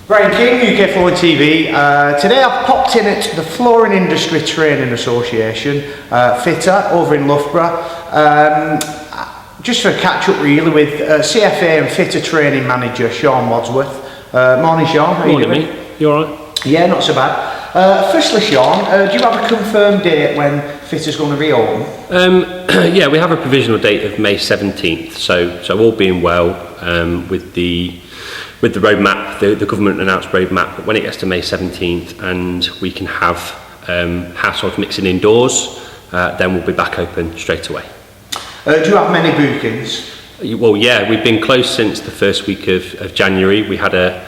Brian King, UK Flooring TV. Today I've popped in at the Flooring Industry Training Association, FITA, over in Loughborough. Just for a catch up really with CFA and FITA Training Manager Shaun Wadsworth. Morning Shaun, how are you doing? Mate. You alright? Yeah, not so bad. Firstly Shaun, do you have a confirmed date when FITA's going to reopen? Yeah, we have a provisional date of May 17th, so all being well, with the roadmap, the government announced roadmap, when it gets to May 17th and we can have households mixing indoors, then we'll be back open straight away. Do you have many bookings? Well, yeah, we've been closed since the first week of January. We had a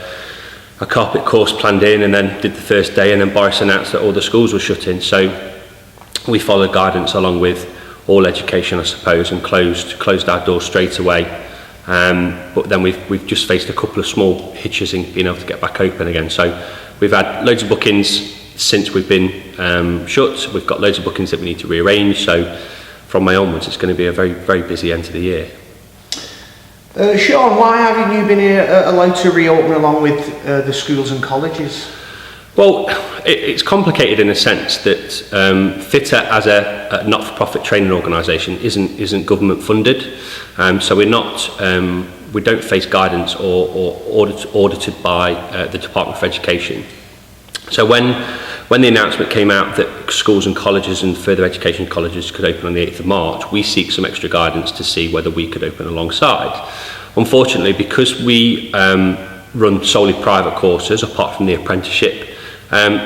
carpet course planned in and then did the first day, and then Boris announced that all the schools were shut in. So we followed guidance along with all education, I suppose, and closed our doors straight away. But then we've just faced a couple of small hitches in being able to get back open again. So we've had loads of bookings since we've been shut. We've got loads of bookings that we need to rearrange. So from May onwards, it's going to be a very, very busy end to the year. Shaun, why haven't you been allowed to reopen along with the schools and colleges? Well, it's complicated in a sense that FITA as a not-for-profit training organisation isn't government funded, so we don't face guidance or audited by the Department for Education. So when the announcement came out that schools and colleges and further education colleges could open on the 8th of March, we seek some extra guidance to see whether we could open alongside. Unfortunately, because we run solely private courses, apart from the apprenticeship,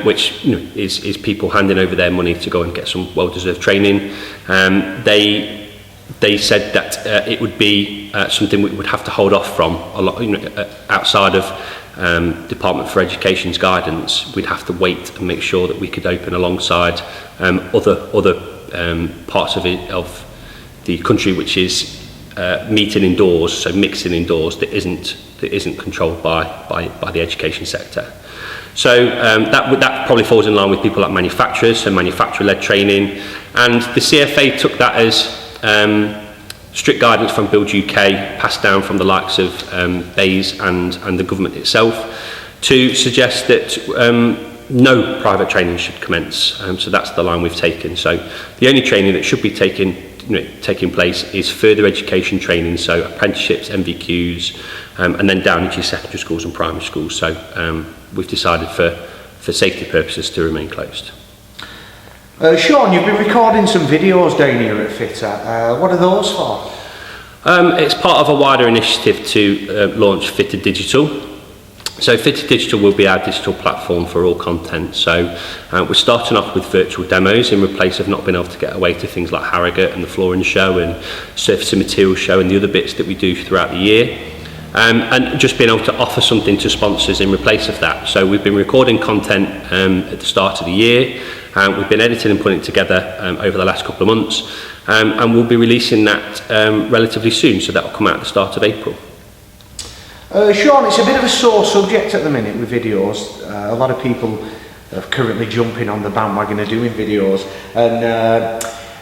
which is people handing over their money to go and get some well-deserved training, they said that it would be something we would have to hold off from a lot, outside of Department for Education's guidance. We'd have to wait and make sure that we could open alongside other parts of the country, which is meeting indoors, so mixing indoors, that isn't controlled by the education sector. So that probably falls in line with people like manufacturers, so manufacturer-led training, and the CFA took that as strict guidance from Build UK, passed down from the likes of BAYS and the government itself, to suggest that no private training should commence. So that's the line we've taken. So the only training that should be taking place is further education training, so apprenticeships, MVQs, and then down into your secondary schools and primary schools. So we've decided for safety purposes to remain closed. Shaun, you've been recording some videos down here at FITA. What are those for? It's part of a wider initiative to launch FITA Digital. So FITA Digital will be our digital platform for all content. So we're starting off with virtual demos in place of not being able to get away to things like Harrogate and the Flooring Show and Surface and Materials Show and the other bits that we do throughout the year. And just being able to offer something to sponsors in replace of that. So we've been recording content at the start of the year. We've been editing and putting it together over the last couple of months. And we'll be releasing that relatively soon. So that will come out at the start of April. Shaun, it's a bit of a sore subject at the minute with videos. A lot of people are currently jumping on the bandwagon of doing videos, and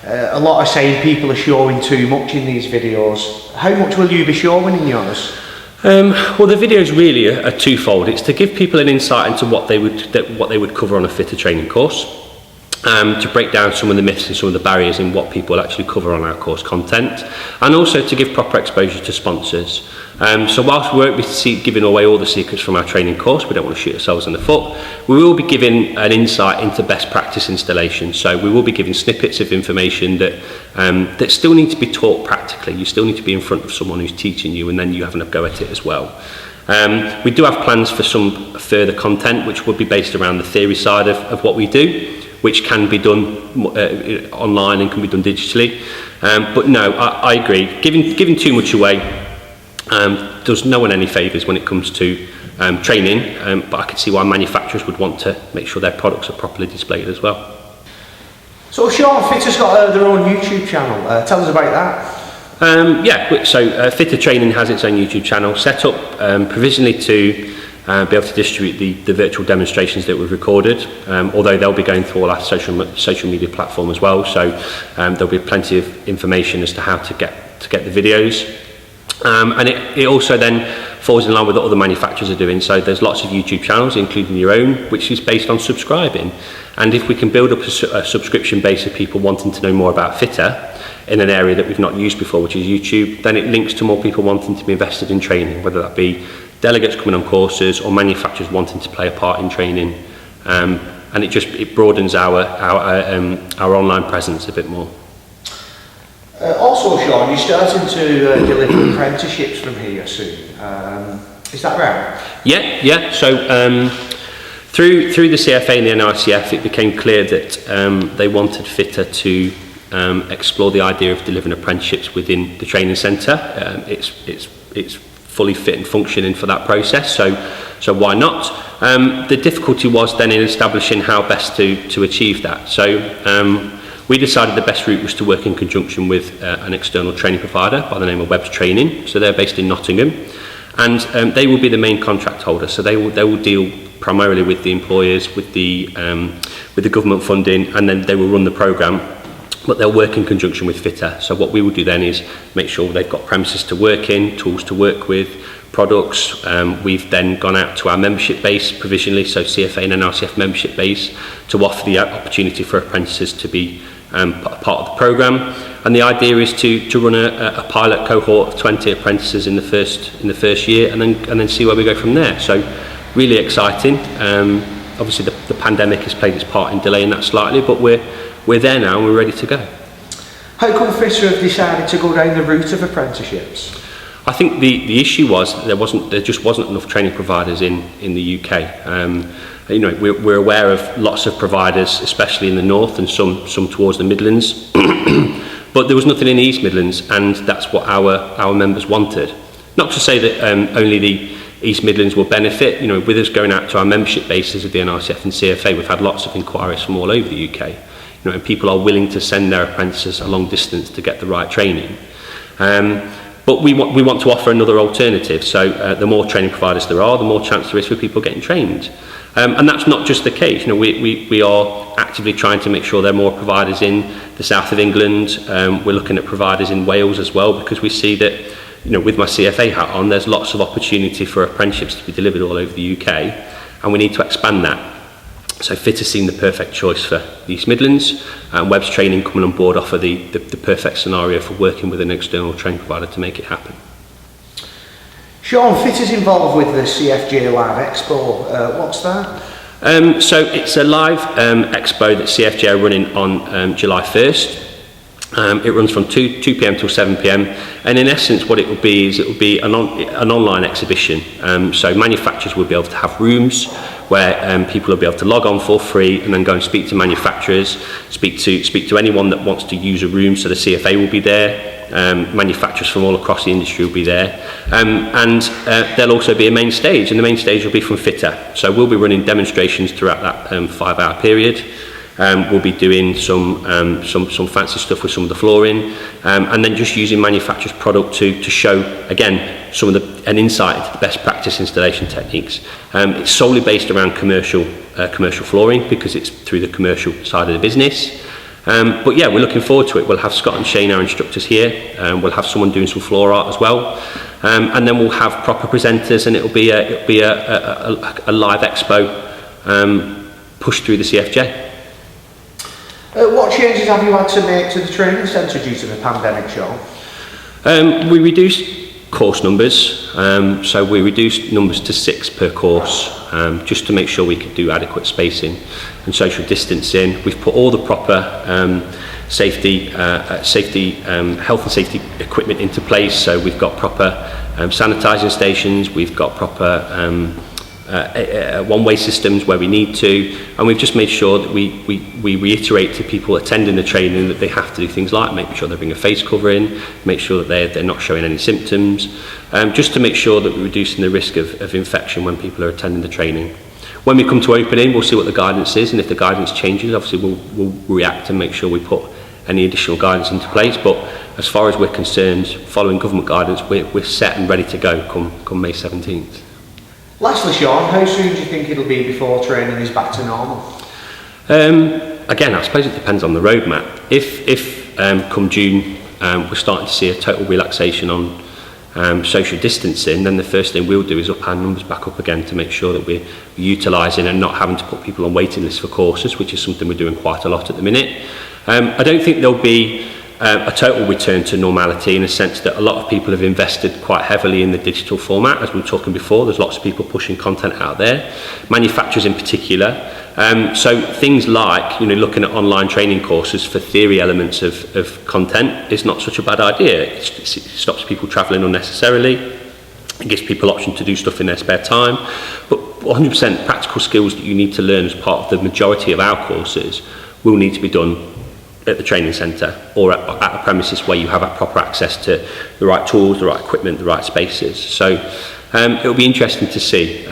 a lot are saying people are showing too much in these videos. How much will you be showing in yours? Well, the videos really are twofold. It's to give people an insight into what they would cover on a FITA training course, to break down some of the myths and some of the barriers in what people actually cover on our course content, and also to give proper exposure to sponsors. So whilst we won't be giving away all the secrets from our training course, we don't want to shoot ourselves in the foot, we will be giving an insight into best practice installation. So we will be giving snippets of information that still need to be taught practically. You still need to be in front of someone who's teaching you, and then you having a go at it as well. We do have plans for some further content which will be based around the theory side of what we do, which can be done online and can be done digitally. But no, I agree. Giving too much away does no one any favours when it comes to training, but I can see why manufacturers would want to make sure their products are properly displayed as well. So Shaun, FITA's got their own YouTube channel. Tell us about that. Yeah, so FITA Training has its own YouTube channel set up provisionally to be able to distribute the virtual demonstrations that we've recorded, although they'll be going through all our social media platform as well, so there'll be plenty of information as to how to get the videos. And it also then falls in line with what other manufacturers are doing. So there's lots of YouTube channels, including your own, which is based on subscribing. And if we can build up a subscription base of people wanting to know more about FITA in an area that we've not used before, which is YouTube, then it links to more people wanting to be invested in training, whether that be delegates coming on courses or manufacturers wanting to play a part in training. And it broadens our online presence a bit more. Also, Shaun, you're starting to deliver apprenticeships from here soon. Is that right? Yeah. So through the CFA and the NICF, it became clear that they wanted FITA to explore the idea of delivering apprenticeships within the training centre. It's fully fit and functioning for that process, so why not? The difficulty was then in establishing how best to achieve that. So we decided the best route was to work in conjunction with an external training provider by the name of Webb's Training. So they're based in Nottingham, and they will be the main contract holder. So they will deal primarily with the employers, with the government funding, and then they will run the programme. But they'll work in conjunction with FITA. So what we will do then is make sure they've got premises to work in, tools to work with, products. We've then gone out to our membership base provisionally, so CFA and NRCF membership base, to offer the opportunity for apprentices to be part of the programme. And the idea is to run a pilot cohort of 20 apprentices in the first year, and then see where we go from there. So really exciting. Obviously the pandemic has played its part in delaying that slightly, but we're there now and we're ready to go. How come FITA have decided to go down the route of apprenticeships? I think the issue was there just wasn't enough training providers in the UK. We're aware of lots of providers, especially in the north and some towards the Midlands, but there was nothing in the East Midlands, and that's what our members wanted. Not to say that only the East Midlands will benefit. With us going out to our membership bases of the NRCF and CFA, we've had lots of inquiries from all over the UK. And people are willing to send their apprentices a long distance to get the right training. But we want to offer another alternative. So the more training providers there are, the more chance there is for people getting trained. And that's not just the case. We are actively trying to make sure there are more providers in the south of England. We're looking at providers in Wales as well, because we see that, with my CFA hat on, there's lots of opportunity for apprenticeships to be delivered all over the UK, and we need to expand that. So FITA seemed the perfect choice for the East Midlands, and Webb's Training coming on board offer the perfect scenario for working with an external training provider to make it happen. Shaun, FITA's involved with the CFJ Live Expo. What's that? So it's a live expo that CFJ are running on July 1st. It runs from 2 p.m. till 7 p.m. and in essence what it will be is an online exhibition. So manufacturers will be able to have rooms where people will be able to log on for free and then go and speak to manufacturers, speak to anyone that wants to use a room. So the CFA will be there, manufacturers from all across the industry will be there, and there'll also be a main stage, and the main stage will be from FITA. So we'll be running demonstrations throughout that 5-hour period. We'll be doing some fancy stuff with some of the flooring, and then just using manufacturers' product to show again an insight into the best practice installation techniques. It's solely based around commercial flooring because it's through the commercial side of the business. But yeah, we're looking forward to it. We'll have Scott and Shane, our instructors, here. We'll have someone doing some floor art as well, and then we'll have proper presenters, and it'll be a live expo pushed through the CFJ. What changes have you had to make to the training centre due to the pandemic, Shaun? We reduced course numbers, so we reduced numbers to 6 per course, just to make sure we could do adequate spacing and social distancing. We've put all the proper health and safety equipment into place, so we've got proper sanitising stations, we've got proper one-way systems where we need to, and we've just made sure that we reiterate to people attending the training that they have to do things like make sure they bring a face covering, make sure that they're not showing any symptoms, just to make sure that we're reducing the risk of infection when people are attending the training. When we come to opening, we'll see what the guidance is, and if the guidance changes, obviously we'll react and make sure we put any additional guidance into place. But as far as we're concerned, following government guidance, we're set and ready to go come May 17th. Lastly, Shaun, how soon do you think it'll be before training is back to normal? Again, I suppose it depends on the roadmap. If come June, we're starting to see a total relaxation on social distancing, then the first thing we'll do is up our numbers back up again to make sure that we're utilising and not having to put people on waiting lists for courses, which is something we're doing quite a lot at the minute. I don't think there'll be a total return to normality, in a sense that a lot of people have invested quite heavily in the digital format. As we were talking before, there's lots of people pushing content out there, manufacturers in particular. So things like, looking at online training courses for theory elements of content is not such a bad idea. It stops people travelling unnecessarily. It gives people option to do stuff in their spare time. But 100% practical skills that you need to learn as part of the majority of our courses will need to be done at the training centre or at a premises where you have proper access to the right tools, the right equipment, the right spaces. So it'll be interesting to see.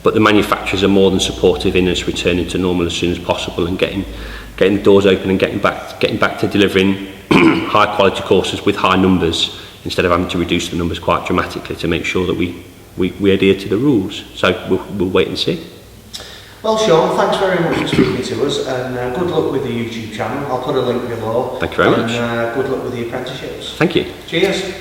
But the manufacturers are more than supportive in us returning to normal as soon as possible and getting the doors open and getting back to delivering high quality courses with high numbers, instead of having to reduce the numbers quite dramatically to make sure that we adhere to the rules. So we'll wait and see. Well, Shaun, thanks very much for speaking to us, and good luck with the YouTube channel. I'll put a link below. Thank you very much. And good luck with the apprenticeships. Thank you. Cheers.